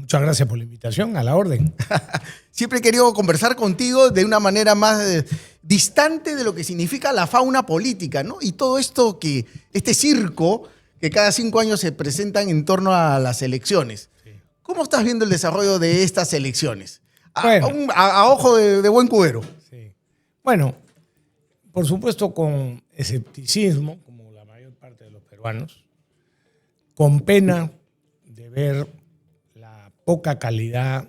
Muchas gracias por la invitación, a la orden. Siempre he querido conversar contigo de una manera más distante de lo que significa la fauna política, ¿no? Y todo esto este circo que cada 5 años se presentan en torno a las elecciones. Sí. ¿Cómo estás viendo el desarrollo de estas elecciones? A ojo de buen cubero. Sí. Bueno, por supuesto con escepticismo, como la mayor parte de los peruanos, con pena de ver la poca calidad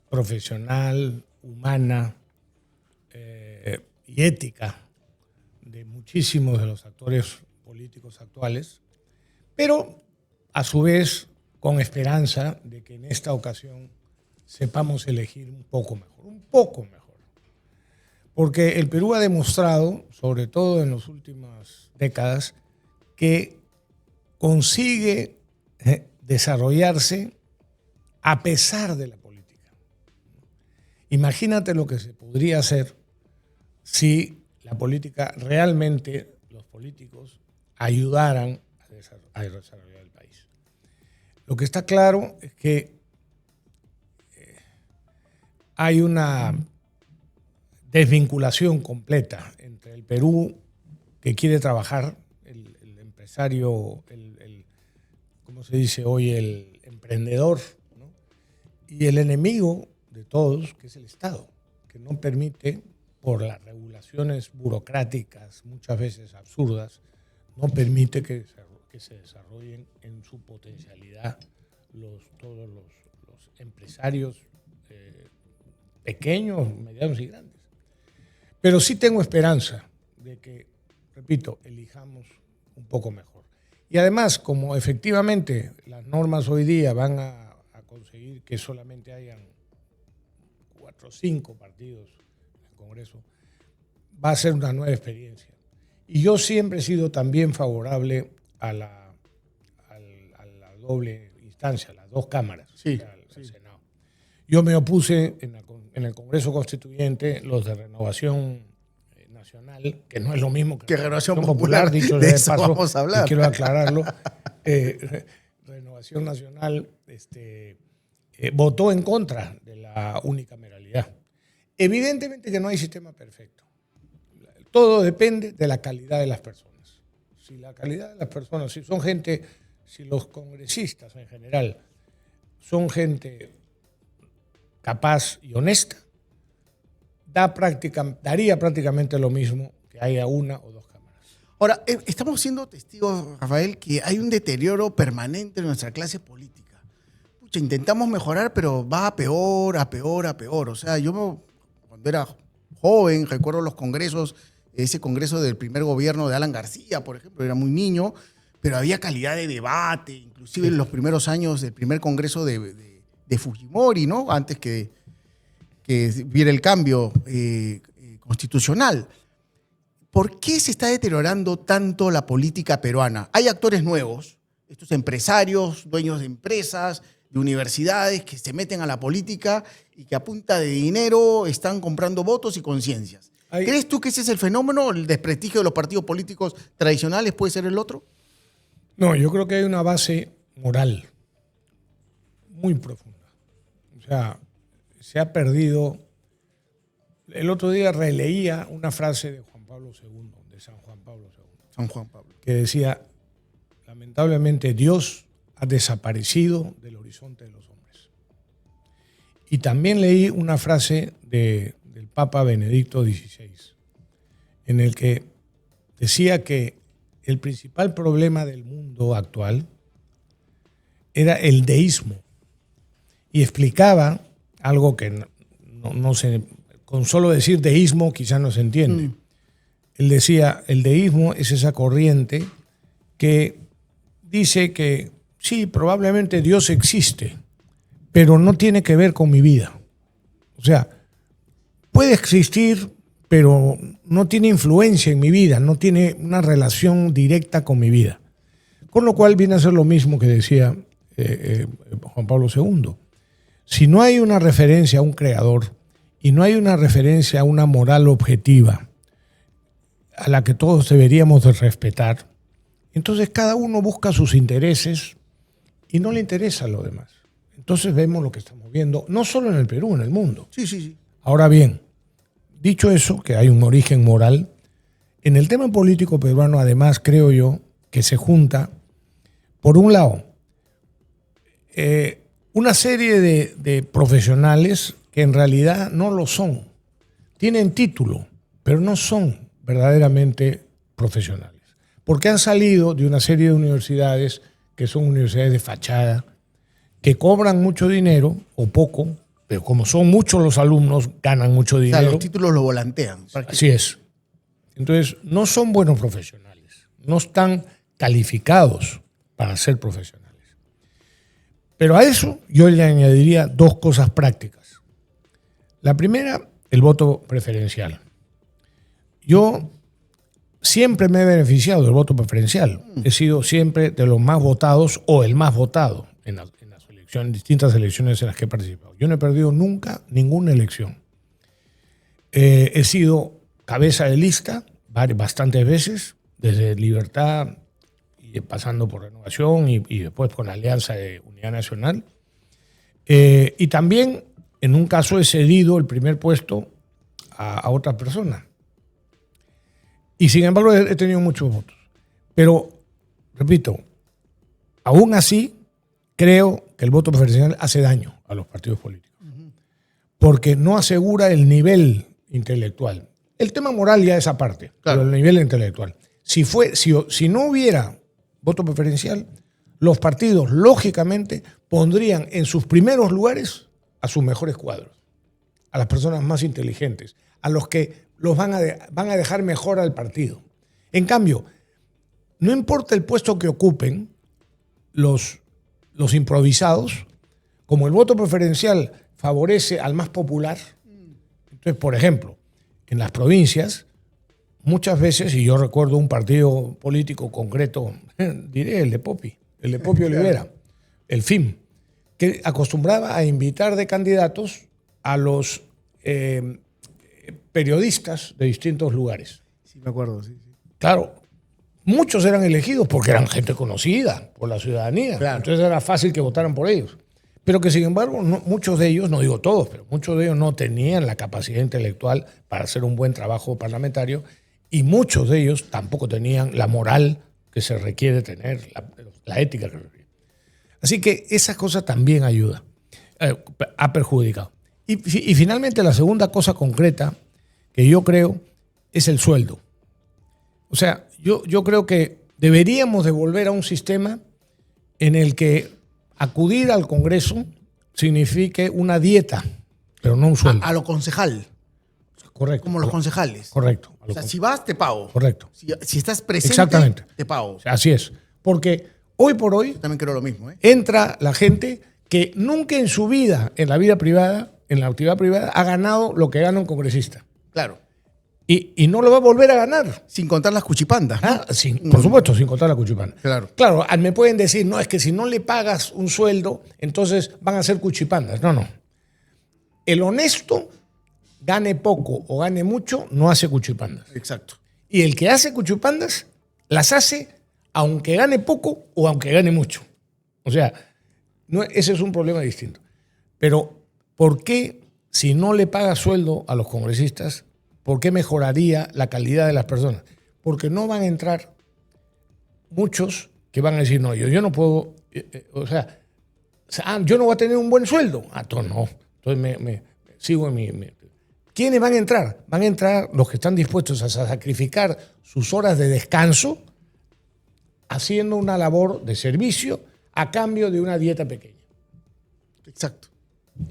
profesional, humana y ética de muchísimos de los actores políticos actuales, pero a su vez con esperanza de que en esta ocasión sepamos elegir un poco mejor. Porque el Perú ha demostrado, sobre todo en las últimas décadas, que consigue desarrollarse a pesar de la política. Imagínate lo que se podría hacer si la política realmente, los políticos, ayudaran a desarrollar el país. Lo que está claro es que hay una desvinculación completa entre el Perú que quiere trabajar, el empresario, ¿cómo se dice hoy? El emprendedor, ¿no? Y el enemigo de todos, que es el Estado, que no permite, por las regulaciones burocráticas, muchas veces absurdas, no permite que se desarrollen en su potencialidad todos los empresarios pequeños, medianos y grandes. Pero sí tengo esperanza de que, repito, elijamos un poco mejor. Y además, como efectivamente las normas hoy día van a conseguir que solamente hayan 4 o 5 partidos en el Congreso, va a ser una nueva experiencia. Y yo siempre he sido también favorable a la doble instancia, las 2 cámaras, sí, al Senado. Yo me opuse en el Congreso Constituyente, los de Renovación Nacional, que no es lo mismo que Renovación Popular, dicho de de eso paso, vamos a hablar. y quiero aclararlo. Renovación Nacional votó en contra de la unicameralidad. Evidentemente que no hay sistema perfecto. Todo depende de la calidad de las personas. Si la calidad de las personas, si los congresistas en general son gente capaz y honesta, daría prácticamente lo mismo que haya 1 o 2 cámaras. Ahora, estamos siendo testigos, Rafael, que hay un deterioro permanente en nuestra clase política. Pucha, intentamos mejorar, pero va a peor, a peor, a peor. O sea, yo cuando era joven recuerdo los congresos, ese congreso del primer gobierno de Alan García, por ejemplo, era muy niño, pero había calidad de debate, inclusive en los primeros años del primer congreso de Fujimori, ¿no? Antes que viera el cambio constitucional. ¿Por qué se está deteriorando tanto la política peruana? Hay actores nuevos, estos empresarios, dueños de empresas, de universidades, que se meten a la política y que a punta de dinero están comprando votos y conciencias. ¿Crees tú que ese es el fenómeno? ¿El desprestigio de los partidos políticos tradicionales puede ser el otro? No, yo creo que hay una base moral muy profunda. O sea, se ha perdido. El otro día releía una frase de Juan Pablo II, de San Juan Pablo II. San Juan Pablo. Que decía, lamentablemente Dios ha desaparecido del horizonte de los hombres. Y también leí una frase del Papa Benedicto XVI, en el que decía que el principal problema del mundo actual era el deísmo. Y explicaba algo que no se, con solo decir deísmo quizás no se entiende. Él decía, el deísmo es esa corriente que dice que sí, probablemente Dios existe, pero no tiene que ver con mi vida. O sea, puede existir, pero no tiene influencia en mi vida, no tiene una relación directa con mi vida. Con lo cual viene a ser lo mismo que decía Juan Pablo II. Si no hay una referencia a un creador y no hay una referencia a una moral objetiva a la que todos deberíamos de respetar, entonces cada uno busca sus intereses y no le interesa lo demás. entonces vemos lo que estamos viendo, no solo en el Perú, en el mundo. Sí, sí, sí. Ahora bien, dicho eso, que hay un origen moral, en el tema político peruano, además, creo yo, que se junta, por un lado, una serie de profesionales que en realidad no lo son. Tienen título, pero no son verdaderamente profesionales. Porque han salido de una serie de universidades que son universidades de fachada, que cobran mucho dinero o poco, pero como son muchos los alumnos, ganan mucho dinero. O sea, los títulos lo volantean. Así es. Entonces, no son buenos profesionales, no están calificados para ser profesionales. Pero a eso yo le añadiría dos cosas prácticas. La primera, el voto preferencial. Yo siempre me he beneficiado del voto preferencial. He sido siempre de los más votados o el más votado en las elecciones, en distintas elecciones en las que he participado. Yo no he perdido nunca ninguna elección. He sido cabeza de lista bastantes veces, desde Libertad, y pasando por Renovación y después con la Alianza de Unidad Nacional. Y también, en un caso, he cedido el primer puesto a otra persona. Y sin embargo, he tenido muchos votos. Pero, repito, aún así, creo que el voto preferencial hace daño a los partidos políticos. Porque no asegura el nivel intelectual. El tema moral ya es aparte, claro, pero el nivel intelectual. Si no hubiera voto preferencial, los partidos, lógicamente, pondrían en sus primeros lugares a sus mejores cuadros, a las personas más inteligentes, a los que los van a dejar mejor al partido. En cambio, no importa el puesto que ocupen los improvisados, como el voto preferencial favorece al más popular. Entonces, por ejemplo, en las provincias, muchas veces, y yo recuerdo un partido político concreto, diré el de Popi Olivera, el FIM, que acostumbraba a invitar de candidatos a los periodistas de distintos lugares. Sí, me acuerdo, sí. Claro, muchos eran elegidos porque eran gente conocida por la ciudadanía. Claro. Entonces era fácil que votaran por ellos. Pero que, sin embargo, muchos de ellos, no digo todos, pero muchos de ellos no tenían la capacidad intelectual para hacer un buen trabajo parlamentario y muchos de ellos tampoco tenían la moral que se requiere tener, la ética que se requiere. Así que esas cosas también ayudan, ha perjudicado. Y finalmente la segunda cosa concreta que yo creo es el sueldo. O sea, yo creo que deberíamos de volver a un sistema en el que acudir al Congreso signifique una dieta, pero no un sueldo. A lo concejal. Correcto. Como los concejales. Correcto. O sea, si vas, te pago. Correcto. Si estás presente, exactamente, te pago. Así es. Porque hoy por hoy... Yo también creo lo mismo. Entra la gente que nunca en su vida, en la vida privada, en la actividad privada, ha ganado lo que gana un congresista. Claro. Y no lo va a volver a ganar. Sin contar las cuchipandas. ¿No? Por supuesto, sin contar la cuchipanda. Claro, me pueden decir, no, es que si no le pagas un sueldo, entonces van a ser cuchipandas. No. El honesto, gane poco o gane mucho, no hace cuchipandas. Exacto. Y el que hace cuchipandas, las hace aunque gane poco o aunque gane mucho. O sea, ese es un problema distinto. Pero, ¿por qué si no le pagas sueldo a los congresistas, ¿por qué mejoraría la calidad de las personas? Porque no van a entrar muchos que van a decir, no, yo no puedo, yo no voy a tener un buen sueldo. Entonces no. Entonces me sigo en mi... ¿Quiénes van a entrar? Van a entrar los que están dispuestos a sacrificar sus horas de descanso haciendo una labor de servicio a cambio de una dieta pequeña. Exacto.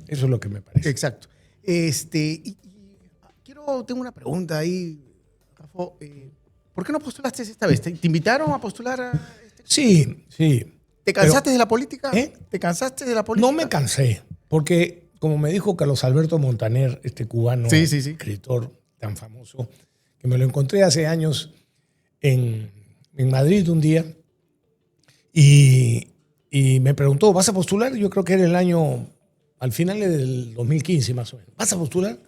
Eso es lo que me parece. Exacto. Tengo una pregunta ahí, Rafa. ¿Por qué no postulaste esta vez? ¿Te invitaron a postular a Sí. ¿Te cansaste de la política? ¿Te cansaste de la política? No me cansé, porque como me dijo Carlos Alberto Montaner, este cubano escritor tan famoso, que me lo encontré hace años en Madrid un día, y me preguntó, ¿vas a postular? Yo creo que era al final del 2015 más o menos. ¿Vas a postular?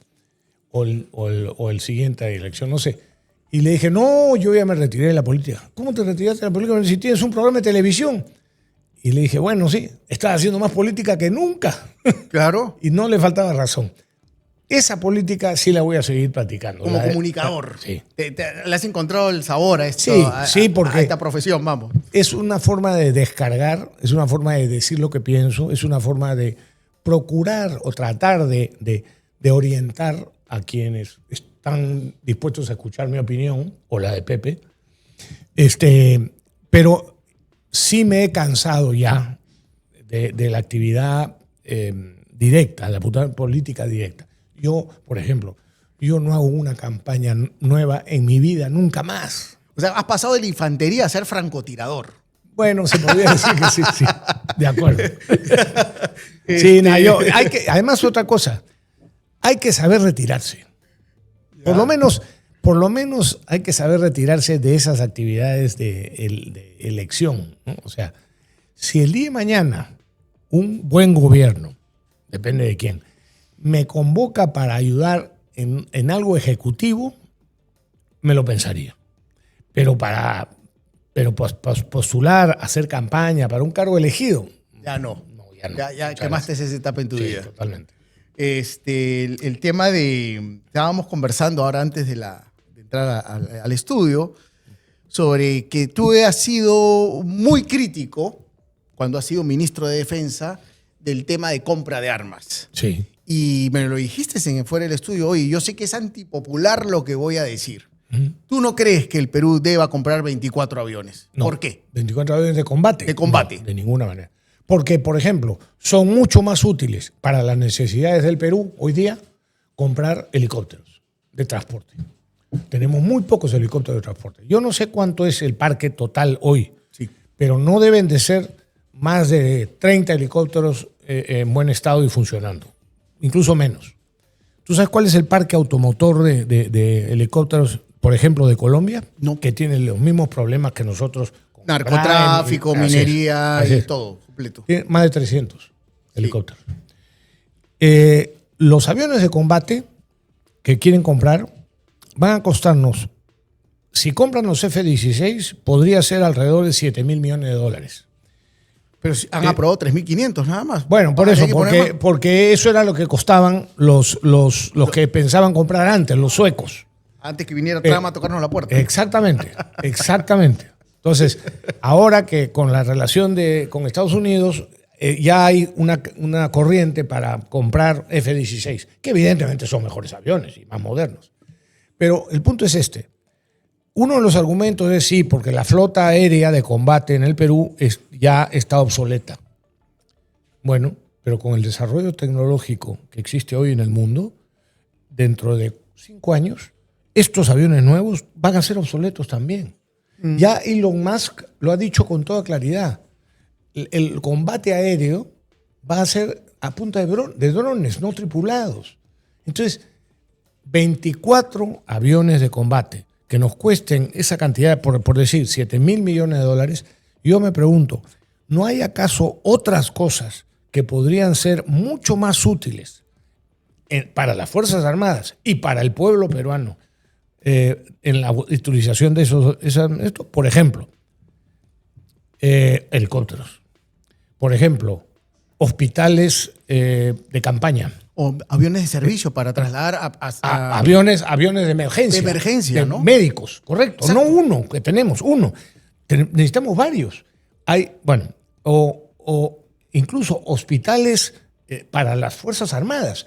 O el siguiente elección, no sé. Y le dije, no, yo ya me retiré de la política. ¿Cómo te retiraste de la política? Si tienes un programa de televisión. Y le dije, bueno, sí, estás haciendo más política que nunca. Claro. Y no le faltaba razón. Esa política sí la voy a seguir practicando. Como comunicador. Sí. Le has encontrado el sabor a esto, Sí, porque a esta profesión, vamos. es una forma de descargar, es una forma de decir lo que pienso, es una forma de procurar o tratar de orientar a quienes están dispuestos a escuchar mi opinión o la de Pepe. Pero sí me he cansado ya de la actividad directa, de la política directa. Yo, por ejemplo, yo no hago una campaña nueva en mi vida nunca más. O sea, has pasado de la infantería a ser francotirador. Bueno, se podría decir que sí, sí. De acuerdo. Sí, además, otra cosa, hay que saber retirarse. Por lo menos hay que saber retirarse de esas actividades de elección, ¿no? O sea, si el día de mañana un buen gobierno, depende de quién, me convoca para ayudar en algo ejecutivo, me lo pensaría. Pero postular, hacer campaña para un cargo elegido, Ya no. ya no. Ya quemaste esa etapa en tu vida. Totalmente. El tema estábamos conversando ahora antes de entrar al estudio, sobre que tú has sido muy crítico cuando has sido ministro de Defensa del tema de compra de armas. Sí. Y me lo dijiste fuera del estudio hoy. Yo sé que es antipopular lo que voy a decir. ¿Tú no crees que el Perú deba comprar 24 aviones? No, ¿Por qué? 24 aviones de combate. De combate. No, de ninguna manera. Porque, por ejemplo, son mucho más útiles para las necesidades del Perú hoy día comprar helicópteros de transporte. Tenemos muy pocos helicópteros de transporte. Yo no sé cuánto es el parque total hoy, Sí. pero no deben de ser más de 30 helicópteros en buen estado y funcionando. Incluso menos. ¿Tú sabes cuál es el parque automotor de helicópteros, por ejemplo, de Colombia? No. Que tiene los mismos problemas que nosotros. Con Narcotráfico, Prime, minería así y es. todo completo. Tiene más de 300 helicópteros. Los aviones de combate que quieren comprar van a costarnos, si compran los F-16, podría ser alrededor de 7.000 millones de dólares. Pero han aprobado 3.500 nada más. Bueno, por Ah, eso, hay que poner más. porque eso era lo que costaban los que pensaban comprar antes, los suecos. Antes que viniera Trump a tocarnos la puerta. Exactamente, exactamente. Entonces, ahora que con la relación con Estados Unidos ya hay una corriente para comprar F-16, que evidentemente son mejores aviones y más modernos. Pero el punto es este. Uno de los argumentos es sí, porque la flota aérea de combate en el Perú ya está obsoleta. Bueno, pero con el desarrollo tecnológico que existe hoy en el mundo, dentro de 5 años, estos aviones nuevos van a ser obsoletos también. Ya Elon Musk lo ha dicho con toda claridad. El combate aéreo va a ser a punta de drones no tripulados. Entonces, 24 aviones de combate que nos cuesten esa cantidad, por decir, 7.000 millones de dólares, yo me pregunto, ¿no hay acaso otras cosas que podrían ser mucho más útiles para las Fuerzas Armadas y para el pueblo peruano en la utilización de esto? Por ejemplo, helicópteros. Por ejemplo, hospitales de campaña. O aviones de servicio para trasladar Aviones de emergencia. De emergencia, ¿no? Médicos, correcto. Exacto. No uno, que tenemos uno. Necesitamos varios. O incluso hospitales para las Fuerzas Armadas.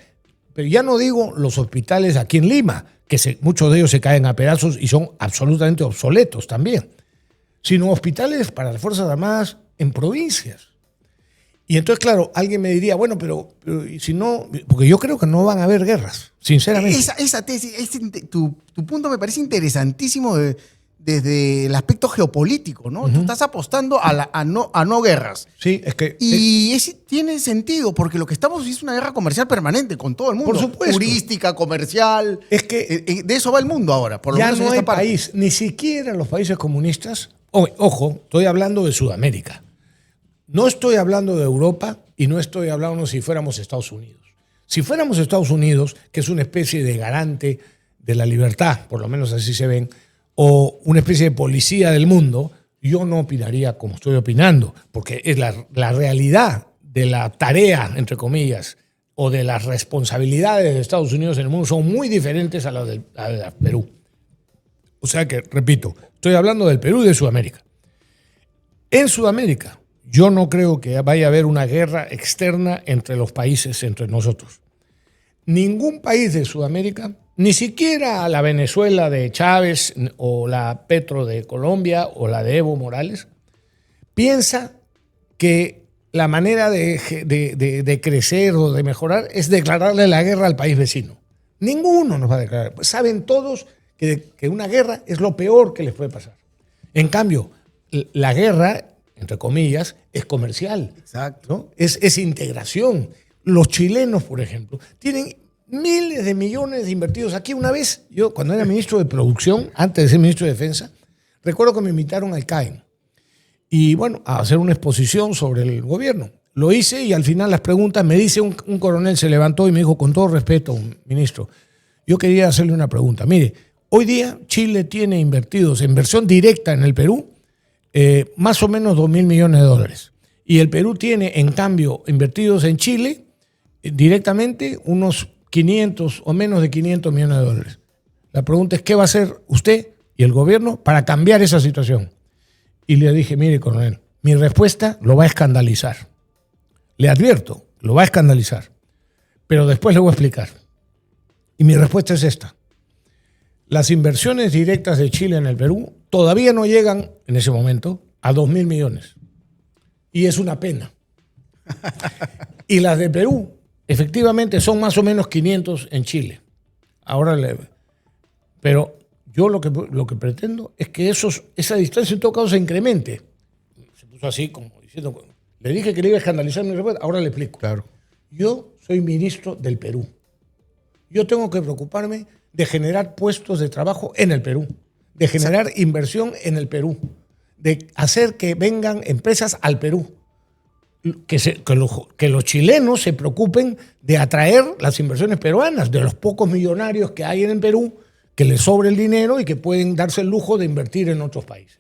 Pero ya no digo los hospitales aquí en Lima, que muchos de ellos se caen a pedazos y son absolutamente obsoletos también, sino hospitales para las Fuerzas Armadas en provincias. Y entonces, claro, alguien me diría, bueno, pero ¿y si no? Porque yo creo que no van a haber guerras, sinceramente. Esa tesis, tu punto me parece interesantísimo desde el aspecto geopolítico, ¿no? Tú estás apostando a no guerras. Sí, es que... Y tiene sentido, porque lo que estamos es una guerra comercial permanente con todo el mundo. Por supuesto. Turística, comercial. Es que de eso va el mundo ahora, por lo ya menos en no hay esta parte. país, ni siquiera los países comunistas. Ojo, estoy hablando de Sudamérica. No estoy hablando de Europa y no estoy hablando si fuéramos Estados Unidos. Si fuéramos Estados Unidos, que es una especie de garante de la libertad, por lo menos así se ven, o una especie de policía del mundo, yo no opinaría como estoy opinando, porque es la realidad de la tarea, entre comillas, o de las responsabilidades de Estados Unidos en el mundo son muy diferentes a las de Perú. O sea que, repito, estoy hablando del Perú y de Sudamérica. En Sudamérica, yo no creo que vaya a haber una guerra externa entre los países, entre nosotros. Ningún país de Sudamérica, ni siquiera la Venezuela de Chávez o la Petro de Colombia o la de Evo Morales, piensa que la manera de crecer o de mejorar es declararle la guerra al país vecino. Ninguno nos va a declarar. Saben todos que una guerra es lo peor que les puede pasar. En cambio, la guerra, entre comillas, es comercial. Exacto. ¿no? Es integración. Los chilenos, por ejemplo, tienen miles de millones invertidos aquí. Una vez, yo cuando era ministro de Producción, antes de ser ministro de Defensa, recuerdo que me invitaron al CAEN. Y bueno, a hacer una exposición sobre el gobierno. Lo hice y al final las preguntas, me dice un coronel, se levantó y me dijo, con todo respeto, ministro, yo quería hacerle una pregunta. Mire, hoy día Chile tiene invertidos, inversión directa en el Perú, más o menos 2.000 millones de dólares. Y el Perú tiene, en cambio, invertidos en Chile, directamente, unos 500 o menos de 500 millones de dólares. La pregunta es, ¿qué va a hacer usted y el gobierno para cambiar esa situación? Y le dije, mire, coronel, mi respuesta lo va a escandalizar. Le advierto, lo va a escandalizar. Pero después le voy a explicar. Y mi respuesta es esta. Las inversiones directas de Chile en el Perú todavía no llegan, en ese momento, a 2.000 millones. Y es una pena. Y las de Perú, efectivamente, son más o menos 500 en Chile. Pero yo lo que pretendo es que esa distancia en todo caso se incremente. Se puso así como diciendo, le dije que le iba a escandalizar mi respuesta, ahora le explico. Claro. Yo soy ministro del Perú. Yo tengo que preocuparme de generar puestos de trabajo en el Perú, de generar inversión en el Perú, de hacer que vengan empresas al Perú, que los chilenos se preocupen de atraer las inversiones peruanas, de los pocos millonarios que hay en el Perú, que les sobre el dinero y que pueden darse el lujo de invertir en otros países.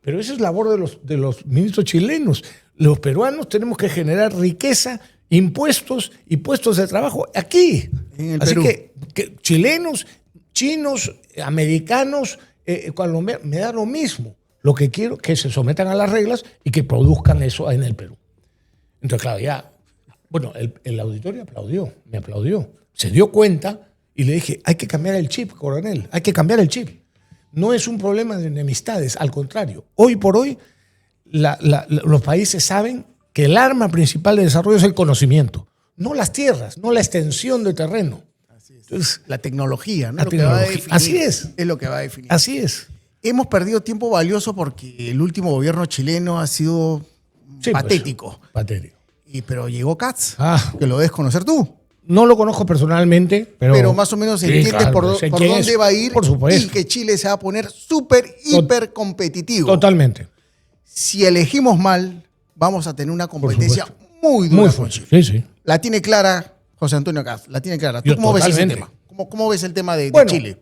Pero esa es labor de los ministros chilenos. Los peruanos tenemos que generar riqueza, impuestos y puestos de trabajo aquí. En el Así Perú. que chilenos, chinos, americanos, colombianos, me da lo mismo. Lo que quiero es que se sometan a las reglas y que produzcan eso en el Perú. Entonces, claro, ya, bueno, el auditorio me aplaudió. Se dio cuenta y le dije, hay que cambiar el chip, coronel, hay que cambiar el chip. No es un problema de enemistades, al contrario. Hoy por hoy, los países saben que el arma principal de desarrollo es el conocimiento, no las tierras, no la extensión de terreno. Así es. Entonces, la tecnología, ¿no? La Lo que va a tecnología. definir, Así es. Es lo que va a definir. Así es. Hemos perdido tiempo valioso porque el último gobierno chileno ha sido Sí, patético. Pues, patético. Pero llegó Katz, Ah. que lo debes conocer tú. No lo conozco personalmente, pero Más o menos sí, entiendes claro, por sé dónde quién es, va a ir por supuesto. y que Chile se va a poner súper, hiper competitivo. Totalmente. Si elegimos mal, vamos a tener una competencia supuesto. muy dura Muy con fuerte. Chile. Sí, sí. La tiene clara José Antonio Katz, la tiene clara. ¿Tú Yo cómo ves ese totalmente. tema? ¿Cómo ves el tema de Bueno, Chile?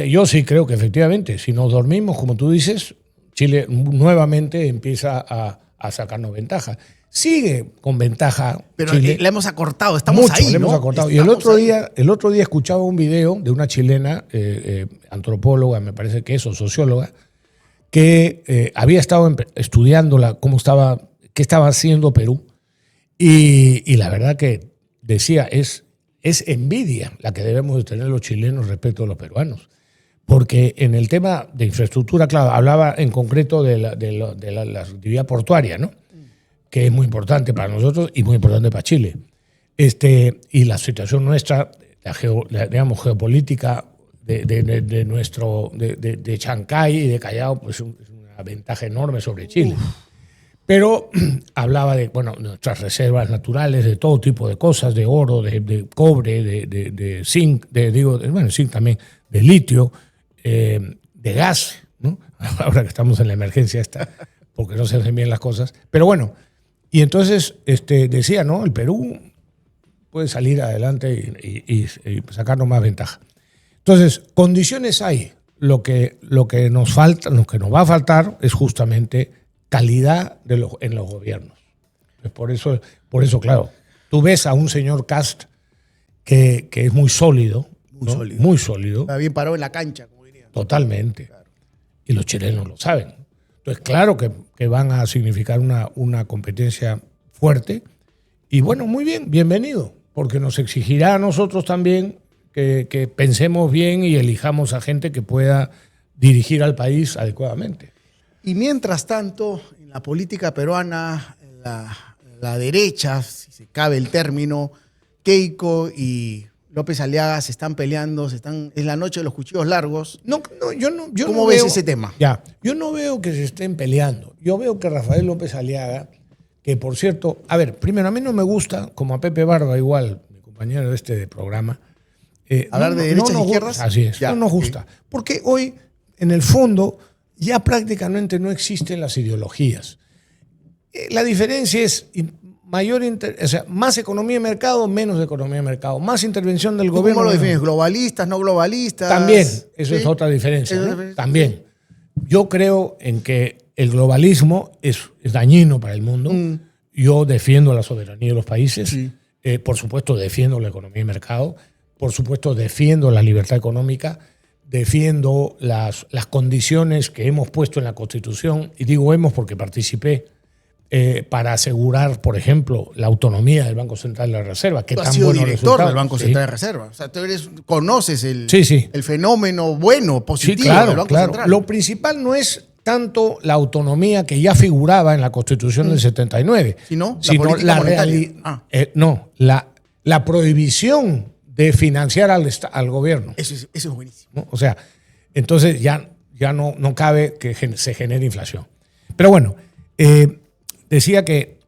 yo sí creo que efectivamente, si nos dormimos, como tú dices, Chile nuevamente empieza a sacarnos ventaja. Sigue con ventaja Pero Chile. la hemos acortado, estamos Mucho, ahí, le ¿no? hemos acortado. Y Estamos ahí. el otro día escuchaba un video de una chilena, antropóloga, me parece que es, o socióloga, que había estado estudiando qué estaba haciendo Perú. Y la verdad que decía, es envidia la que debemos de tener los chilenos respecto a los peruanos. Porque en el tema de infraestructura, claro, hablaba en concreto de la actividad portuaria, ¿no? Que es de para nosotros y muy importante para Chile. Y la situación nuestra, digamos, geopolítica de Chancay y de Callao, pues es una ventaja enorme sobre Chile. Pero hablaba de, nuestras reservas naturales, de todo tipo de cosas, de oro, de cobre, de zinc, zinc también, de litio, de gas, ¿no? Ahora que estamos en la emergencia esta, porque no se hacen bien las cosas. Pero bueno, y entonces decía, ¿no? El Perú puede salir adelante y sacarnos más ventaja. Entonces, condiciones hay. lo que nos falta, lo que nos va a faltar es justamente calidad en los gobiernos. Por eso, claro, tú ves a un señor Kast que es muy sólido, muy sólido. Está bien parado en la cancha, como diría. Totalmente. Claro. Y los chilenos lo saben. Entonces, claro que van a significar una competencia fuerte. Y bueno, muy bien, bienvenido, porque nos exigirá a nosotros también que pensemos bien y elijamos a gente que pueda dirigir al país adecuadamente. Y mientras tanto, en la política peruana, la derecha, si se cabe el término, Keiko y López Aliaga se están peleando, es la noche de los cuchillos largos. ¿Cómo ves ese tema? Ya, yo no veo que se estén peleando. Yo veo que Rafael López Aliaga, que por cierto, a ver, primero a mí no me gusta, como a Pepe Barba igual, mi compañero de programa, hablar de derechas e izquierdas. Así es, no nos gusta. Porque hoy, en el fondo, ya prácticamente no existen las ideologías. La diferencia es más economía de mercado, menos economía de mercado, más intervención del gobierno. ¿Cómo lo defines? ¿Globalistas, no globalistas? También, eso es otra diferencia, ¿no? También. Yo creo en que el globalismo es dañino para el mundo. Yo defiendo la soberanía de los países. Sí. Por supuesto, defiendo la economía de mercado. Por supuesto, defiendo la libertad económica. Defiendo las condiciones que hemos puesto en la Constitución. Y digo hemos porque participé para asegurar, por ejemplo, la autonomía del Banco Central de la Reserva. Tú has sido director del Banco Central de la Reserva. O sea, tú conoces el fenómeno bueno, positivo del Banco Central. Lo principal no es tanto la autonomía que ya figuraba en la Constitución del 79, sino la realidad. La prohibición de financiar al gobierno. Eso es buenísimo. ¿No? O sea, entonces ya no cabe que se genere inflación. Pero bueno, decía que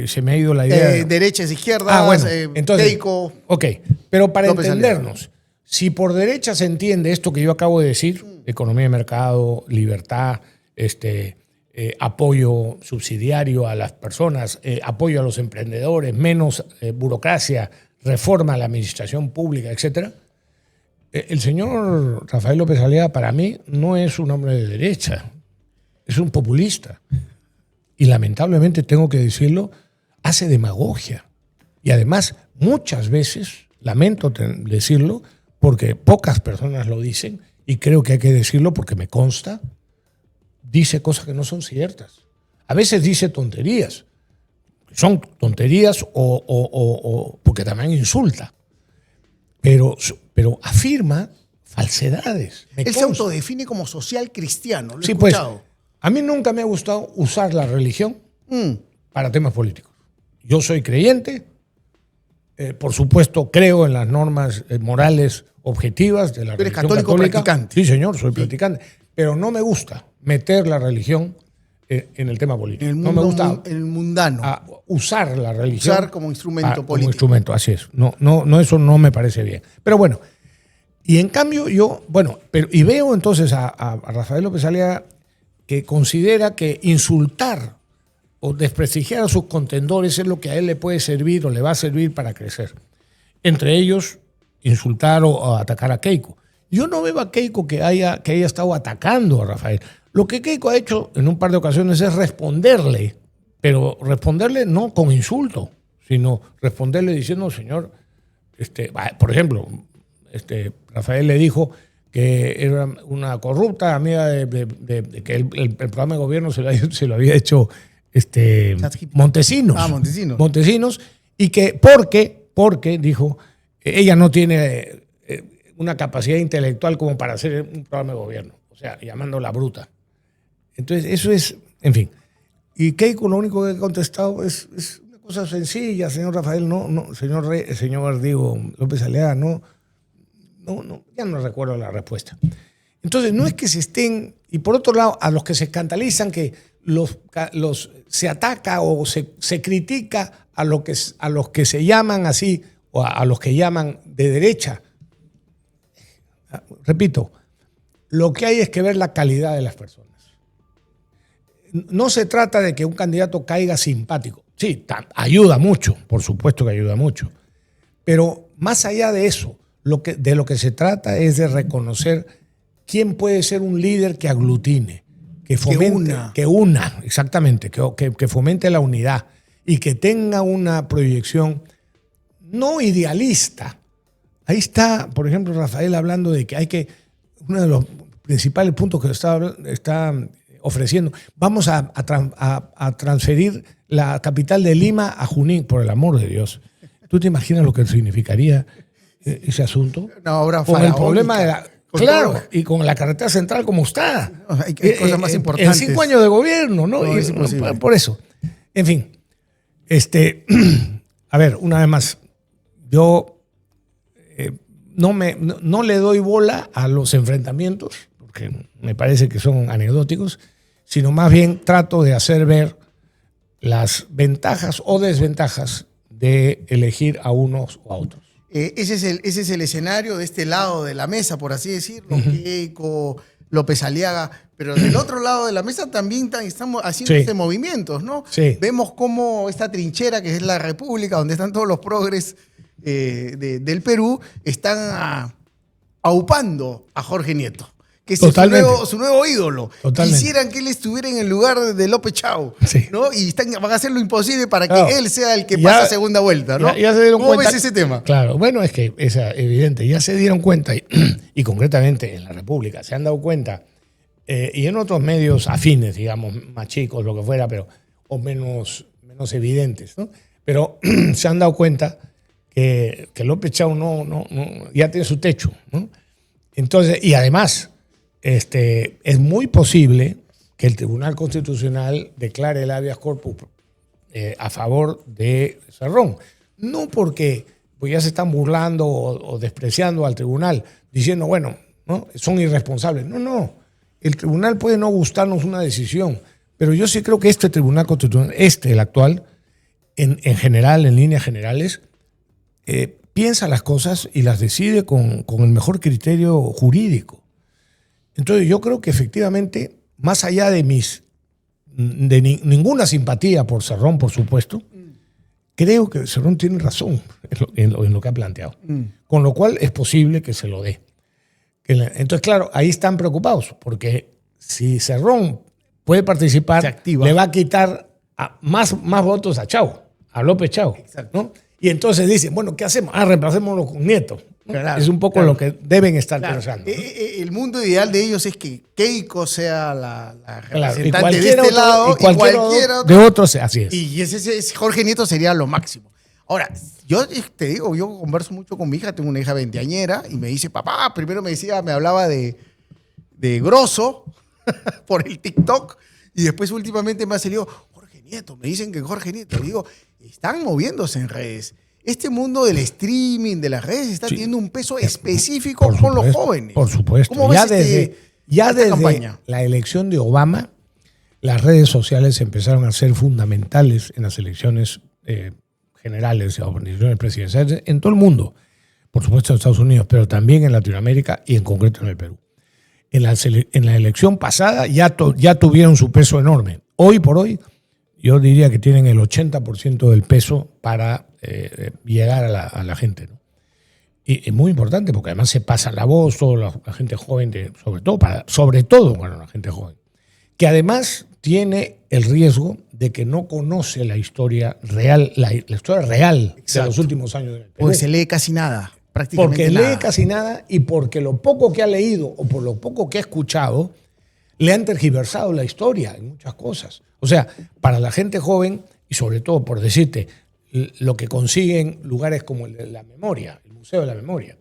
se me ha ido la idea. Derechas, izquierdas, entonces, Keiko. Ok, pero para entendernos, si por derecha se entiende esto que yo acabo de decir, economía de mercado, libertad, apoyo subsidiario a las personas, apoyo a los emprendedores, menos burocracia, reforma a la administración pública, etc. El señor Rafael López Aliaga para mí no es un hombre de derecha, es un populista. Y lamentablemente, tengo que decirlo, hace demagogia. Y además, muchas veces, lamento decirlo, porque pocas personas lo dicen, y creo que hay que decirlo porque me consta, dice cosas que no son ciertas. A veces dice tonterías. Son tonterías o porque también insulta. Pero afirma falsedades. Él se autodefine como social cristiano. Lo he pues. escuchado. A mí nunca me ha gustado usar la religión para temas políticos. Yo soy creyente, por supuesto creo en las normas morales objetivas de la religión católica. ¿Eres católico practicante? Sí, señor, soy practicante. Pero no me gusta meter la religión en el tema político. No me gusta el mundano. Usar la religión. Usar como instrumento político. Como instrumento, así es. No, eso no me parece bien. Pero bueno, y en cambio y veo entonces a Rafael López Aliaga que considera que insultar o desprestigiar a sus contendores es lo que a él le puede servir o le va a servir para crecer. Entre ellos, insultar o atacar a Keiko. Yo no veo a Keiko que haya estado atacando a Rafael. Lo que Keiko ha hecho en un par de ocasiones es responderle, pero responderle no con insulto, sino responderle diciendo, señor, por ejemplo, Rafael le dijo que era una corrupta amiga de que el programa de gobierno se lo había hecho Montesinos. Montesinos, y que porque dijo, ella no tiene una capacidad intelectual como para hacer un programa de gobierno, o sea, llamándola bruta. Entonces, eso es, en fin. Y Keiko lo único que ha contestado es una cosa sencilla, señor Rafael, señor López Aliaga, ya no recuerdo la respuesta. Entonces, no es que se estén, y por otro lado, a los que se escandalizan que se ataca o se critica a los que se llaman así, o a los que llaman de derecha. Repito, lo que hay es que ver la calidad de las personas. No se trata de que un candidato caiga simpático. Sí, ayuda mucho, por supuesto que ayuda mucho. Pero más allá de eso, de lo que se trata es de reconocer ¿quién puede ser un líder que aglutine, que fomente, exactamente, que fomente la unidad y que tenga una proyección no idealista? Ahí está, por ejemplo, Rafael hablando de que hay que, uno de los principales puntos que está ofreciendo, vamos a transferir la capital de Lima a Junín, por el amor de Dios. ¿Tú te imaginas lo que significaría ese asunto? Una obra con el problema de claro, y con la carretera central como está. No, hay cosas más importantes. En 5 años de gobierno, ¿no? No, es imposible. Por eso. En fin, a ver, una vez más, yo no le doy bola a los enfrentamientos, porque me parece que son anecdóticos, sino más bien trato de hacer ver las ventajas o desventajas de elegir a unos o a otros. Ese es el escenario de este lado de la mesa, por así decirlo, Keiko, López Aliaga, pero del otro lado de la mesa también estamos haciendo movimientos, ¿no? Sí. Vemos cómo esta trinchera, que es la República, donde están todos los progres del Perú, están aupando a Jorge Nieto, que es su nuevo ídolo. Totalmente. Quisieran que él estuviera en el lugar de López Chau, sí, ¿no? Y van a hacer lo imposible para que él sea el que pasa a segunda vuelta, ¿no? Ya se dieron ¿Cómo cuenta, ves ese tema? Claro, bueno, es que es evidente, ya se dieron cuenta, y concretamente en la República se han dado cuenta, y en otros medios afines, digamos, más chicos, lo que fuera, pero o menos evidentes, ¿no? Pero se han dado cuenta que López Chau no, ya tiene su techo, ¿no? Entonces, y además, es muy posible que el Tribunal Constitucional declare el habeas corpus a favor de Cerrón. No porque pues ya se están burlando o despreciando al tribunal, diciendo, bueno, ¿no?, son irresponsables. No. El tribunal puede no gustarnos una decisión, pero yo sí creo que este Tribunal Constitucional, el actual, en general, en líneas generales, piensa las cosas y las decide con el mejor criterio jurídico. Entonces yo creo que efectivamente, más allá de ninguna simpatía por Cerrón, por supuesto, creo que Cerrón tiene razón en lo que ha planteado. Con lo cual es posible que se lo dé. Entonces, claro, ahí están preocupados, porque si Cerrón puede participar, le va a quitar más votos a López Chau, ¿no? Y entonces dicen, bueno, ¿qué hacemos? Reemplacémoslo con Nieto. Claro, es un poco lo que deben estar pensando, ¿no? El mundo ideal de ellos es que Keiko sea la representante de este lado y cualquier otro de otros, así es. Y ese Jorge Nieto sería lo máximo. Ahora, yo te digo, yo converso mucho con mi hija, tengo una hija veinteañera, y me dice, papá, primero me hablaba de Grosso por el TikTok, y después últimamente me ha salido Jorge Nieto, me dicen que Jorge Nieto. Y digo, están moviéndose en redes. Este mundo del streaming, de las redes, está teniendo un peso específico con los jóvenes. Por supuesto. ¿Cómo ves desde campaña? La elección de Obama, las redes sociales empezaron a ser fundamentales en las elecciones generales o elecciones presidenciales en todo el mundo. Por supuesto en Estados Unidos, pero también en Latinoamérica y en concreto en el Perú. En la elección pasada ya tuvieron su peso enorme. Hoy por hoy, yo diría que tienen el 80% del peso para llegar a la gente, ¿no? Y es muy importante porque además se pasa la voz, toda la gente joven, sobre todo la gente joven, que además tiene el riesgo de que no conoce la historia real, la historia real de los últimos años del Perú. Porque se lee casi nada, prácticamente porque nada. Lee casi nada, y porque lo poco que ha leído o por lo poco que ha escuchado le han tergiversado la historia en muchas cosas. O sea, para la gente joven, y sobre todo por decirte, lo que consiguen lugares como el de la memoria, el Museo de la Memoria,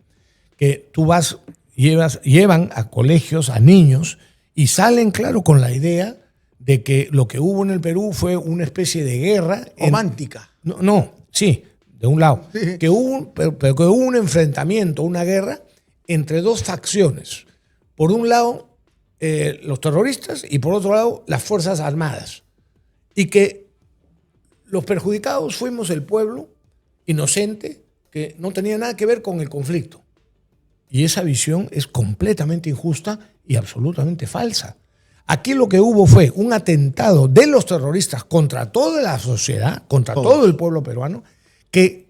que tú llevan a colegios, a niños, y salen, claro, con la idea de que lo que hubo en el Perú fue una especie de guerra. Romántica. Sí, de un lado. Sí. Que hubo un enfrentamiento, una guerra entre dos facciones. Por un lado, los terroristas, y por otro lado, las Fuerzas Armadas. Y que los perjudicados fuimos el pueblo inocente que no tenía nada que ver con el conflicto. Y esa visión es completamente injusta y absolutamente falsa. Aquí lo que hubo fue un atentado de los terroristas contra toda la sociedad, contra todo el pueblo peruano, que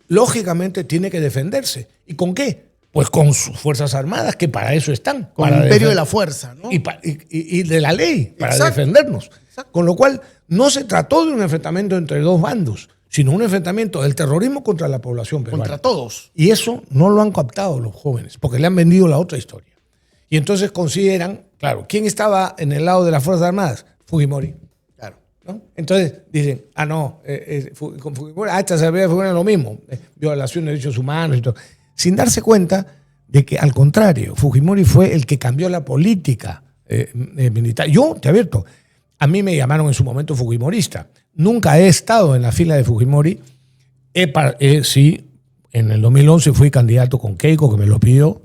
lógicamente tiene que defenderse. ¿Y con qué? Pues con sus Fuerzas Armadas, que para eso están. Con el imperio de la fuerza, ¿no? Y de la ley, para Exacto. defendernos. Exacto. Con lo cual, no se trató de un enfrentamiento entre dos bandos, sino un enfrentamiento del terrorismo contra la población peruana. Contra todos. Y eso no lo han captado los jóvenes, porque le han vendido la otra historia. Y entonces consideran, claro, ¿quién estaba en el lado de las Fuerzas Armadas? Fujimori. Claro. ¿No? Entonces dicen, con Fujimori, esta se ve lo mismo, violación de derechos humanos y todo. Sin darse cuenta de que, al contrario, Fujimori fue el que cambió la política militar. Yo, te advierto, a mí me llamaron en su momento fujimorista. Nunca he estado en la fila de Fujimori. Sí, en el 2011 fui candidato con Keiko, que me lo pidió,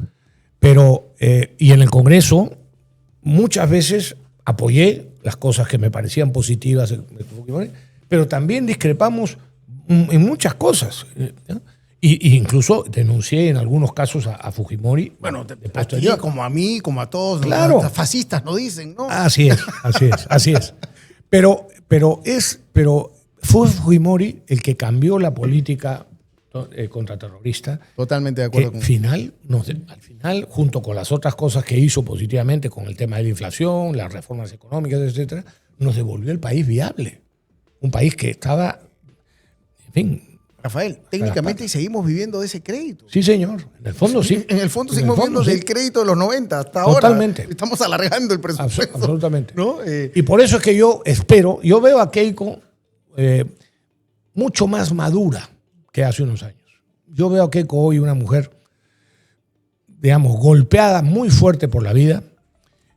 pero, y en el Congreso muchas veces apoyé las cosas que me parecían positivas de Fujimori, pero también discrepamos en muchas cosas. ¿No? Y incluso denuncié en algunos casos a Fujimori. Bueno, de aquí, posterior. como a mí, como a todos, Claro. los fascistas no dicen, ¿no? Así es. Pero fue Fujimori el que cambió la política contraterrorista. Totalmente de acuerdo Que con al final, junto con las otras cosas que hizo positivamente con el tema de la inflación, las reformas económicas, etcétera, nos devolvió el país viable. Un país que estaba, en fin. Rafael, técnicamente seguimos viviendo de ese crédito. Sí, señor. En el fondo, sí. En el fondo seguimos viviendo del crédito de los 90 hasta Totalmente. ahora. Estamos alargando el presupuesto. Absolutamente. ¿No? Y por eso es que yo veo a Keiko mucho más madura que hace unos años. Yo veo a Keiko hoy una mujer, digamos, golpeada muy fuerte por la vida,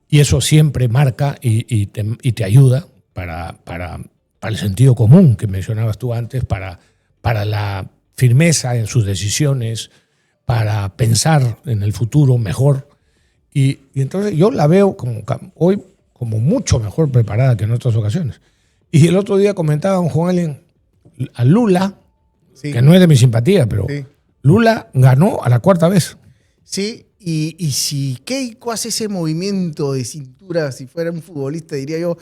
y eso siempre marca y te ayuda para el sentido común que mencionabas tú antes, para la firmeza en sus decisiones, para pensar en el futuro mejor. Y entonces yo la veo hoy como mucho mejor preparada que en otras ocasiones. Y el otro día comentaba con Juan Allen a Lula, Sí. que no es de mi simpatía, pero Sí. Lula ganó a la cuarta vez. Sí, y si Keiko hace ese movimiento de cintura, si fuera un futbolista, diría yo,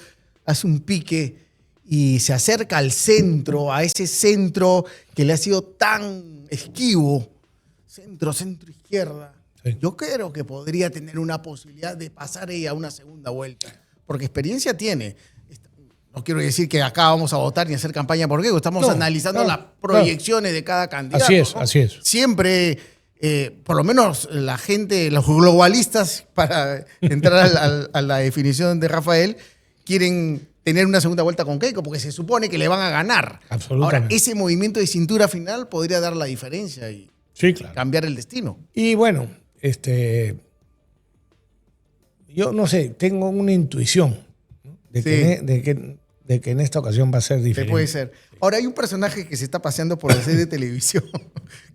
hace un pique y se acerca al centro, a ese centro que le ha sido tan esquivo, centro izquierda, Sí. yo creo que podría tener una posibilidad de pasar ella a una segunda vuelta, porque experiencia tiene. No quiero decir que acá vamos a votar ni hacer campaña por Keiko, estamos analizando las proyecciones de cada candidato. Así es. Siempre, por lo menos la gente, los globalistas, para entrar a la definición de Rafael, quieren tener una segunda vuelta con Keiko, porque se supone que le van a ganar. Absolutamente. Ahora, ese movimiento de cintura final podría dar la diferencia y Sí, claro. cambiar el destino. Y bueno, yo no sé, tengo una intuición, ¿no? de que en esta ocasión va a ser Sí, diferente. puede ser. Ahora, hay un personaje que se está paseando por la serie de televisión,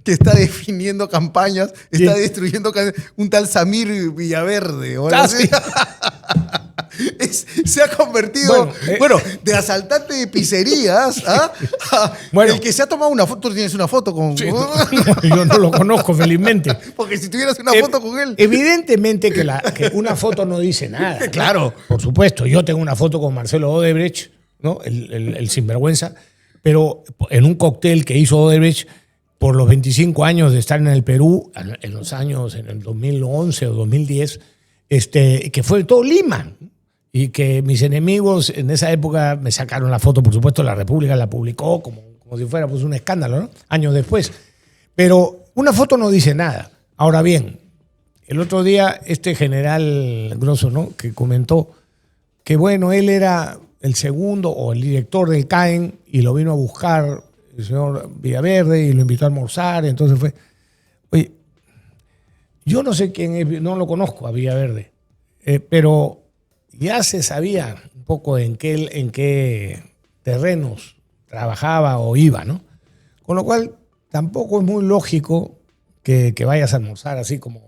que está definiendo campañas, está destruyendo un tal Samir Villaverde. ¿O algo así? Se ha convertido, de asaltante de pizzerías, el que se ha tomado una foto. Tú tienes una foto con... Sí, yo no lo conozco, felizmente. Porque si tuvieras una foto con él... Evidentemente que una foto no dice nada, ¿no? Claro. Por supuesto, yo tengo una foto con Marcelo Odebrecht, ¿no? El sinvergüenza, pero en un cóctel que hizo Odebrecht por los 25 años de estar en el Perú, en el 2011 o 2010, que fue todo Lima. Y que mis enemigos en esa época me sacaron la foto, por supuesto, La República la publicó como si fuera pues un escándalo, ¿no? Años después. Pero una foto no dice nada. Ahora bien, el otro día este general Grosso, ¿no? Que comentó que, bueno, él era el segundo o el director del CAEN y lo vino a buscar el señor Villaverde y lo invitó a almorzar. Entonces fue... Oye, yo no sé quién es, no lo conozco a Villaverde, pero... ya se sabía un poco en qué terrenos trabajaba o iba, ¿no? Con lo cual, tampoco es muy lógico que vayas a almorzar así como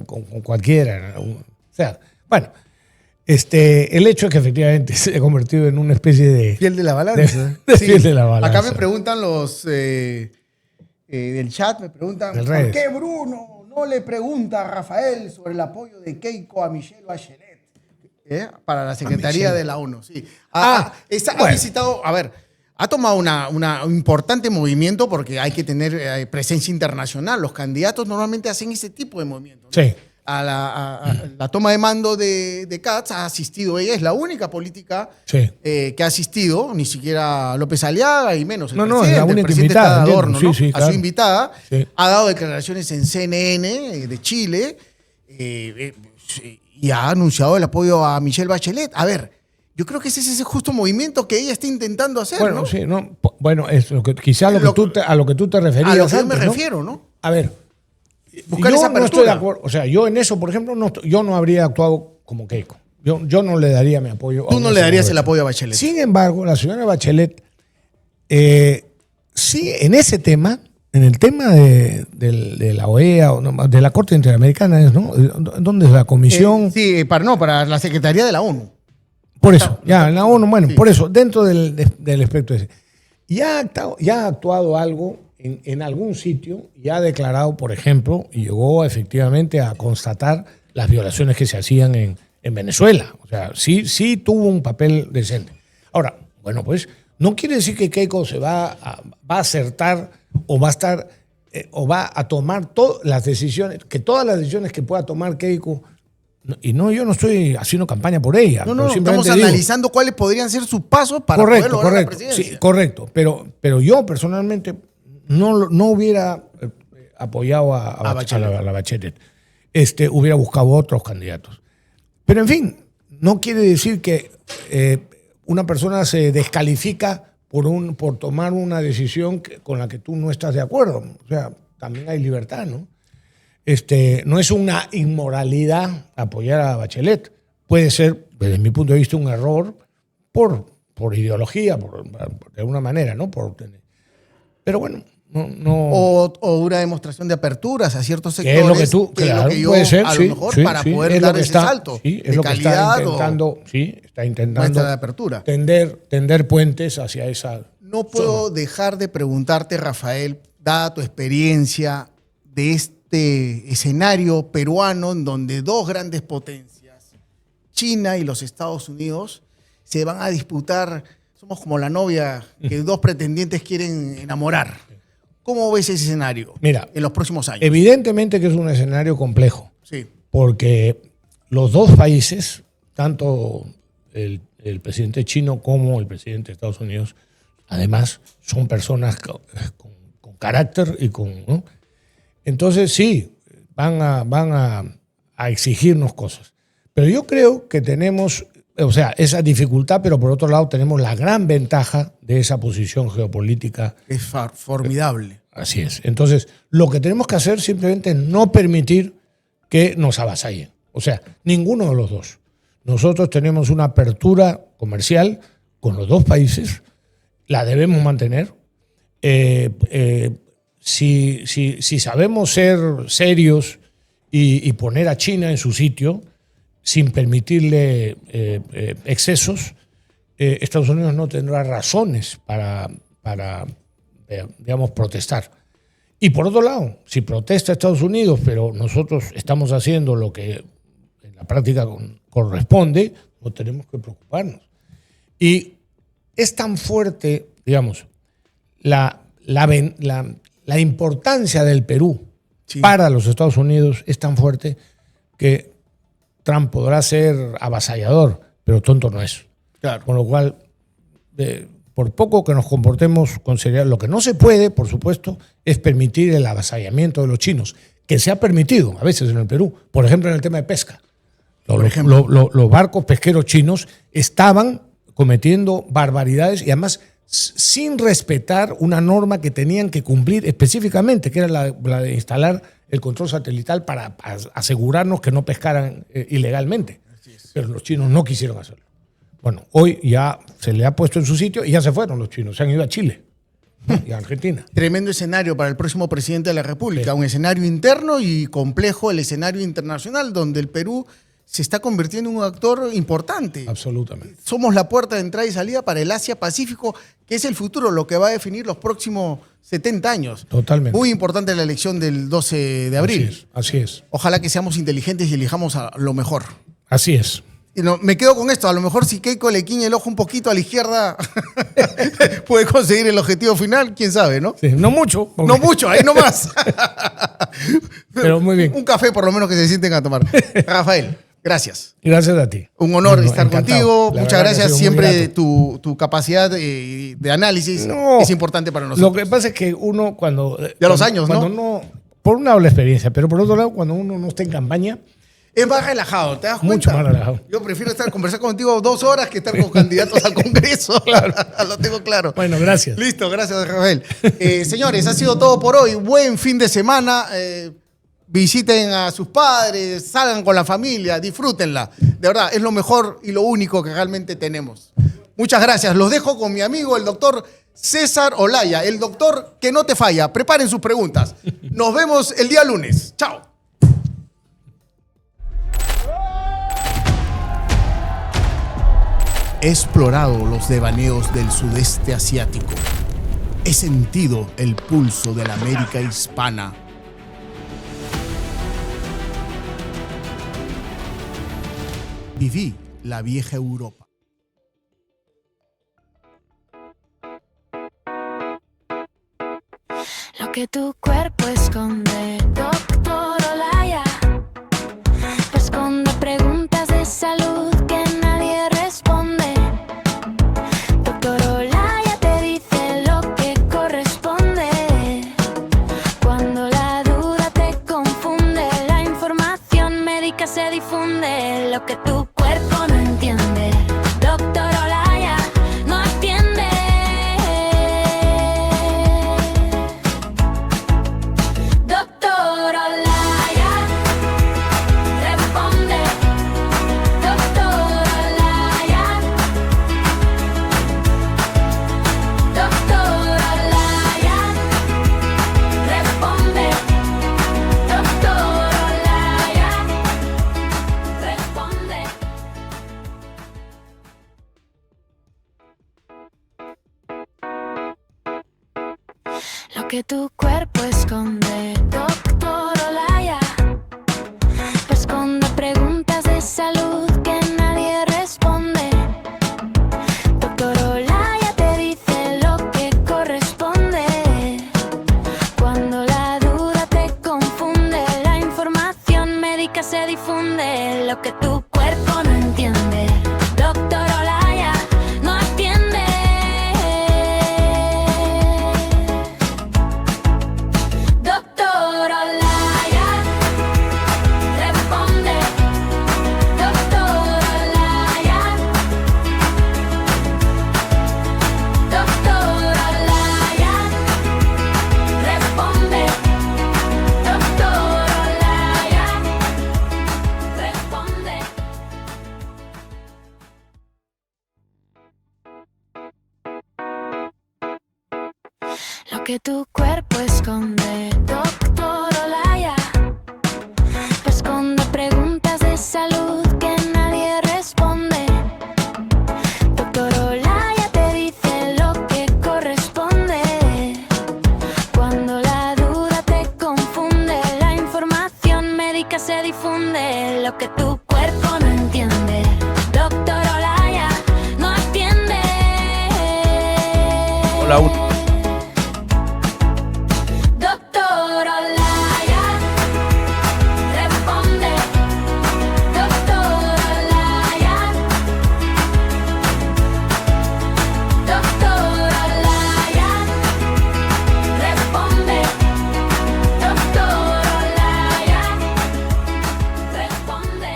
con cualquiera, ¿no? O sea, bueno, el hecho es que efectivamente se ha convertido en una especie de... Fiel de la balanza. Fiel de la balanza. Acá me preguntan los del chat, me preguntan, ¿por qué Bruno no le pregunta a Rafael sobre el apoyo de Keiko a Michelle Bachelet? Para la Secretaría de la ONU, sí. Ha visitado, a ver, ha tomado un importante movimiento porque hay que tener presencia internacional. Los candidatos normalmente hacen ese tipo de movimientos, ¿no? Sí. A la toma de mando de Katz ha asistido ella, es la única política Sí. que ha asistido, ni siquiera López Aliaga y menos el No, presidente. es la única el presidente invitada, está de adorno, entiendo. ¿no? Sí, sí, A claro. su invitada, Sí. ha dado declaraciones en CNN de Chile y ha anunciado el apoyo a Michelle Bachelet. A ver, yo creo que ese es ese justo movimiento que ella está intentando hacer, Bueno, ¿no? sí, no. Bueno, es lo que, quizá a lo que tú te referías A lo que yo me antes, ¿no? refiero, ¿no? A ver, Buscar yo esa no estoy de apertura. acuerdo. O sea, yo en eso, por ejemplo, yo no habría actuado como Keiko. Yo no le daría mi apoyo. Tú no le darías el apoyo a Bachelet. Sin embargo, la señora Bachelet, sí, en ese tema, en el tema de la OEA, o no, de la Corte Interamericana, ¿no? ¿Dónde es la comisión? Sí, para la Secretaría de la ONU. Por eso, ya, en la ONU, bueno, Sí. por eso, dentro del espectro ese. Ya ha actuado algo en algún sitio, ya ha declarado, por ejemplo, y llegó efectivamente a constatar las violaciones que se hacían en Venezuela. O sea, sí tuvo un papel decente. Ahora, bueno, pues no quiere decir que Keiko va a acertar o va a estar o va a tomar todas las decisiones que pueda tomar Keiko. Y no, yo no estoy haciendo campaña por ella. No, pero estamos simplemente digo, analizando cuáles podrían ser sus pasos para poder lograr la presidencia. sí, correcto. Pero yo personalmente no hubiera apoyado a la Bachelet. Hubiera buscado otros candidatos. Pero en fin, no quiere decir que una persona se descalifica por tomar una decisión con la que tú no estás de acuerdo. O sea, también hay libertad, ¿no? No es una inmoralidad apoyar a Bachelet. Puede ser, desde mi punto de vista, un error por ideología, de alguna manera, ¿no? Pero bueno, no. O una demostración de aperturas a ciertos Que sectores. es lo que tú, claro, yo, puede ser, a sí, lo mejor, sí, para sí, poder es lo dar que ese está, salto sí, es de lo que calidad está intentando muestra de apertura. tender puentes hacia esa. No puedo dejar de preguntarte, Rafael, dada tu experiencia de este escenario peruano en donde dos grandes potencias, China y los Estados Unidos, se van a disputar. Somos como la novia que dos pretendientes quieren enamorar. ¿Cómo ves ese escenario en los próximos años? Evidentemente que es un escenario complejo, Sí. porque los dos países, tanto el presidente chino como el presidente de Estados Unidos, además son personas con carácter y ¿no? Entonces sí, van a exigirnos cosas. Pero yo creo que tenemos, o sea, esa dificultad, pero por otro lado tenemos la gran ventaja de esa posición geopolítica. Es formidable. Así es. Entonces, lo que tenemos que hacer simplemente es no permitir que nos avasallen. O sea, ninguno de los dos. Nosotros tenemos una apertura comercial con los dos países, la debemos mantener. Si sabemos ser serios y poner a China en su sitio, sin permitirle excesos, Estados Unidos no tendrá razones para digamos, protestar. Y por otro lado, si protesta Estados Unidos, pero nosotros estamos haciendo lo que en la práctica corresponde, no tenemos que preocuparnos. Y es tan fuerte, digamos, la importancia del Perú para los Estados Unidos es tan fuerte que Trump podrá ser avasallador, pero tonto no es. Claro. Con lo cual, por poco que nos comportemos con seriedad, lo que no se puede, por supuesto, es permitir el avasallamiento de los chinos, que se ha permitido a veces en el Perú, por ejemplo en el tema de pesca. Los barcos pesqueros chinos estaban cometiendo barbaridades y además sin respetar una norma que tenían que cumplir específicamente, que era la de instalar el control satelital para asegurarnos que no pescaran ilegalmente. Pero los chinos no quisieron hacerlo. Bueno, hoy ya se le ha puesto en su sitio y ya se fueron los chinos, se han ido a Chile y a Argentina. Tremendo escenario para el próximo presidente de la República, un escenario interno y complejo el escenario internacional, donde el Perú se está convirtiendo en un actor importante. Absolutamente. Somos la puerta de entrada y salida para el Asia-Pacífico, que es el futuro, lo que va a definir los próximos 70 años. Totalmente. Muy importante la elección del 12 de abril. Así es. Ojalá que seamos inteligentes y elijamos a lo mejor. Así es. no, me quedo con esto. A lo mejor si Keiko le quiñe el ojo un poquito a la izquierda, puede conseguir el objetivo final, quién sabe, ¿no? Sí, no mucho. Porque... No mucho, ahí nomás. Pero muy bien. Un café por lo menos que se sienten a tomar. Rafael, gracias. Gracias a ti. Un honor estar encantado. contigo. La Muchas verdad que ha gracias. sido muy Siempre grato. tu capacidad de análisis es importante para nosotros. Lo que pasa es que uno cuando... Ya los años, ¿no? Cuando uno, por un lado la experiencia, pero por otro lado, cuando uno no está en campaña... Es más relajado, ¿te das cuenta? Mucho más relajado. Yo prefiero conversar contigo 2 horas que estar con candidatos al Congreso. Claro. Lo tengo claro. Bueno, gracias. Listo, gracias, Rafael. Señores, ha sido todo por hoy. Buen fin de semana. Visiten a sus padres, salgan con la familia, disfrútenla. De verdad, es lo mejor y lo único que realmente tenemos. Muchas gracias. Los dejo con mi amigo, el doctor César Olaya, el doctor que no te falla. Preparen sus preguntas. Nos vemos el día lunes. Chao. He explorado los devaneos del sudeste asiático. He sentido el pulso de la América hispana. Viví la vieja Europa. Lo que tu cuerpo esconde, doctor Olaya, esconde preguntas de salud que nadie responde. Doctor Olaya te dice lo que corresponde. Cuando la duda te confunde, la información médica se difunde. Lo que tu cuerpo no entiende, doctor Olaya no atiende. Doctor Olaya responde. Doctor Olaya. Doctor Olaya responde. Doctor Olaya responde. Lo que tu cuerpo esconde, doctor Olaya, esconde preguntas de salud que nadie responde. Doctor Olaya te dice lo que corresponde. Cuando la duda te confunde, la información médica se difunde. Lo que tu cuerpo no entiende, doctor Olaya no atiende. Doctor Olaya responde. Doctor Olaya. Doctor Olaya responde. Doctor Olaya responde. Lo que tu cuerpo esconde, doctor Olaya, esconde preguntas de salud que nadie responde. Doctor Olaya te dice lo que corresponde. Cuando la duda te confunde, la información médica se difunde. Lo que tu cuerpo no entiende, doctor Olaya no atiende. Hola, Doctor Olaya responde. Doctor Olaya. Doctor Olaya responde. Doctor Olaya responde.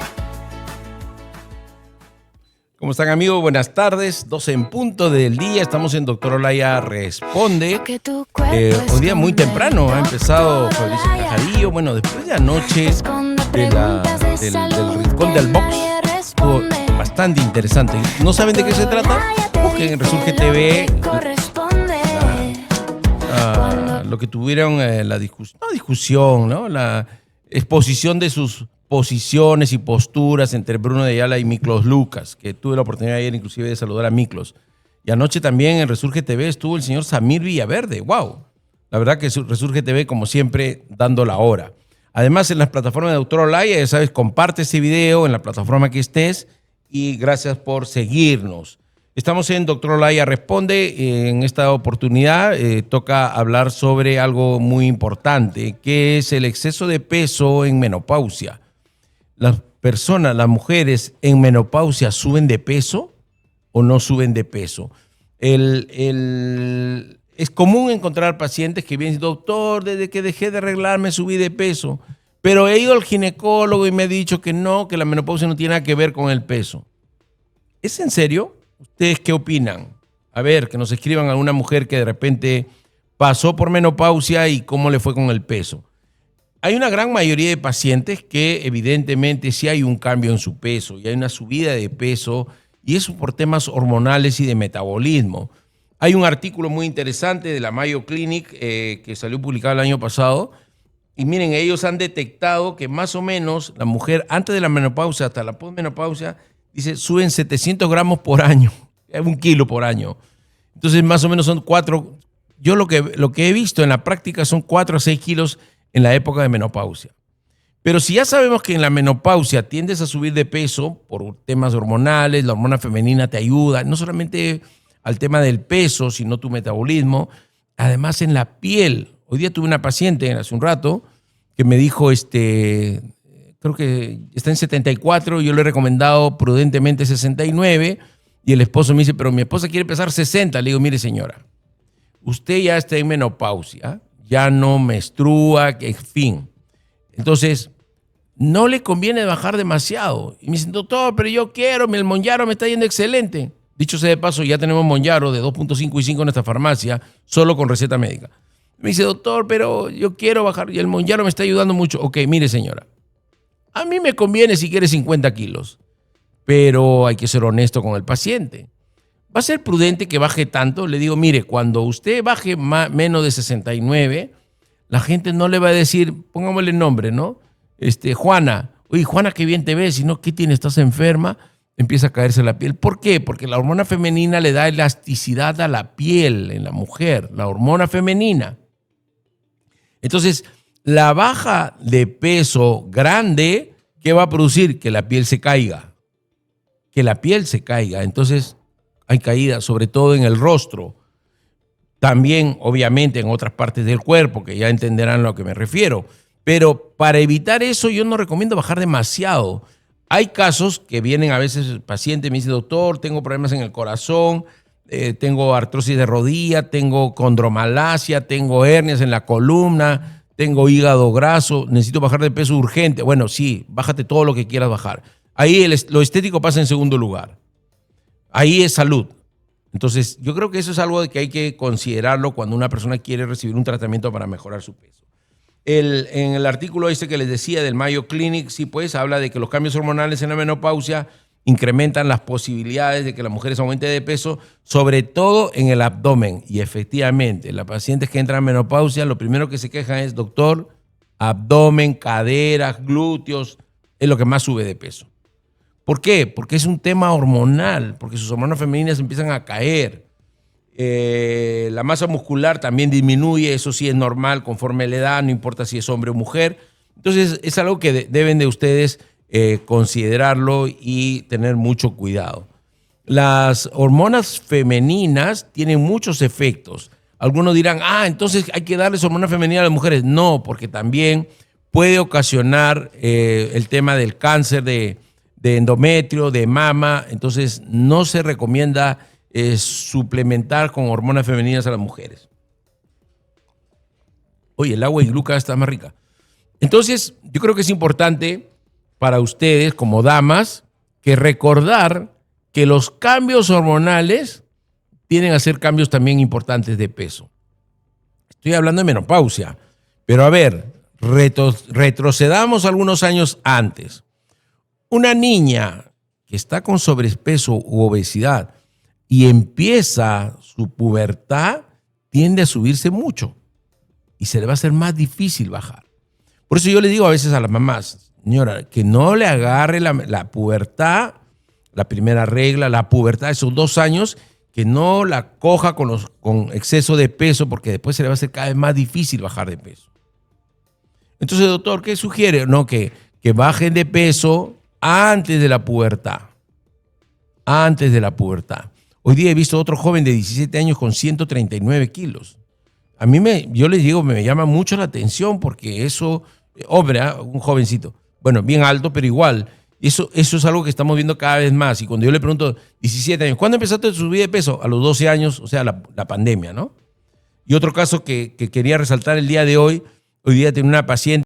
¿cómo están, amigos? Buenas tardes, 12 en punto del día. Estamos en Doctor Olaya Responde. Que tu cuerpo Un día muy esconde, temprano ha empezado doctor Fabricio Olaya. Cajarillo. Bueno, después de anoche Esconde del preguntas de del salud Rincón que del Box, nadie estuvo responde. bastante interesante. ¿No saben de qué se trata? Busquen en Resurge TV lo que tuvieron, la discusión, ¿no? La exposición de sus posiciones y posturas entre Bruno de Ayala y Miklos Lucas, que tuve la oportunidad ayer inclusive de saludar a Miklos. Y anoche también en Resurge TV estuvo el señor Samir Villaverde. ¡Wow! La verdad que Resurge TV, como siempre, dando la hora. Además, en las plataformas de Doctor Olaya, ya sabes, comparte este video en la plataforma que estés y gracias por seguirnos. Estamos en Doctor Olaya Responde. En esta oportunidad toca hablar sobre algo muy importante, que es el exceso de peso en menopausia. Las personas, las mujeres en menopausia, ¿suben de peso o no suben de peso? Es común encontrar pacientes que vienen y dicen, doctor, desde que dejé de arreglarme subí de peso, pero he ido al ginecólogo y me ha dicho que no, que la menopausia no tiene nada que ver con el peso. ¿Es en serio? ¿Ustedes qué opinan? A ver, que nos escriban a una mujer que de repente pasó por menopausia y cómo le fue con el peso. Hay una gran mayoría de pacientes que evidentemente sí hay un cambio en su peso y hay una subida de peso, y eso por temas hormonales y de metabolismo. Hay un artículo muy interesante de la Mayo Clinic que salió publicado el año pasado, y miren, ellos han detectado que más o menos la mujer antes de la menopausia hasta la posmenopausia, dice, suben 700 gramos por año, 1 kilo por año. Entonces más o menos son 4, yo lo que he visto en la práctica son 4 a 6 kilos en la época de menopausia. Pero si ya sabemos que en la menopausia tiendes a subir de peso por temas hormonales, la hormona femenina te ayuda, no solamente al tema del peso, sino tu metabolismo, además en la piel. Hoy día tuve una paciente hace un rato que me dijo, creo que está en 74, yo le he recomendado prudentemente 69, y el esposo me dice, pero mi esposa quiere pesar 60. Le digo, mire señora, usted ya está en menopausia, ya no menstrua, en fin. Entonces, no le conviene bajar demasiado. Y me dice, doctor, pero yo quiero, el Mounjaro me está yendo excelente. Dicho sea de paso, ya tenemos Mounjaro de 2.5 y 5 en nuestra farmacia, solo con receta médica. Me dice, doctor, pero yo quiero bajar y el Mounjaro me está ayudando mucho. Ok, mire señora, a mí me conviene si quiere 50 kilos, pero hay que ser honesto con el paciente. ¿Va a ser prudente que baje tanto? Le digo, mire, cuando usted baje menos de 69, la gente no le va a decir, pongámosle nombre, ¿no? Juana, oye, Juana, qué bien te ves, si no, ¿qué tienes? ¿Estás enferma? Empieza a caerse la piel. ¿Por qué? Porque la hormona femenina le da elasticidad a la piel en la mujer, la hormona femenina. Entonces, la baja de peso grande, ¿qué va a producir? Que la piel se caiga. Que la piel se caiga. Entonces, hay caída, sobre todo en el rostro. También, obviamente, en otras partes del cuerpo, que ya entenderán a lo que me refiero. Pero para evitar eso, yo no recomiendo bajar demasiado. Hay casos que vienen a veces el paciente me dice, doctor, tengo problemas en el corazón, tengo artrosis de rodilla, tengo condromalacia, tengo hernias en la columna, tengo hígado graso, necesito bajar de peso urgente. Bueno, sí, bájate todo lo que quieras bajar. Ahí lo estético pasa en segundo lugar. Ahí es salud. Entonces, yo creo que eso es algo que hay que considerarlo cuando una persona quiere recibir un tratamiento para mejorar su peso. En el artículo que les decía del Mayo Clinic, sí, pues, habla de que los cambios hormonales en la menopausia incrementan las posibilidades de que las mujeres aumenten de peso, sobre todo en el abdomen. Y efectivamente, las pacientes que entran en menopausia, lo primero que se quejan es, doctor, abdomen, caderas, glúteos, es lo que más sube de peso. ¿Por qué? Porque es un tema hormonal, porque sus hormonas femeninas empiezan a caer. La masa muscular también disminuye, eso sí es normal conforme la edad, no importa si es hombre o mujer. Entonces es algo que deben de ustedes considerarlo y tener mucho cuidado. Las hormonas femeninas tienen muchos efectos. Algunos dirán, entonces hay que darles hormona femenina a las mujeres. No, porque también puede ocasionar el tema del cáncer de endometrio, de mama. Entonces no se recomienda suplementar con hormonas femeninas a las mujeres. Oye, el agua y gluca está más rica. Entonces, yo creo que es importante para ustedes, como damas, que recordar que los cambios hormonales tienen a ser cambios también importantes de peso. Estoy hablando de menopausia, pero a ver, retrocedamos algunos años antes. Una niña que está con sobrepeso u obesidad y empieza su pubertad, tiende a subirse mucho y se le va a hacer más difícil bajar. Por eso yo le digo a veces a las mamás, señora, que no le agarre la pubertad, la primera regla, la pubertad de esos 2 años, que no la coja con exceso de peso, porque después se le va a hacer cada vez más difícil bajar de peso. Entonces, doctor, ¿qué sugiere? No, que bajen de peso antes de la pubertad. antes de la pubertad. Hoy día he visto otro joven de 17 años con 139 kilos. A mí, yo les digo, me llama mucho la atención porque eso, hombre, un jovencito, bueno, bien alto, pero igual, eso es algo que estamos viendo cada vez más. Y cuando yo le pregunto, 17 años, ¿cuándo empezaste a subir de peso? A los 12 años, o sea, la pandemia, ¿no? Y otro caso que quería resaltar el día de hoy día tenía una paciente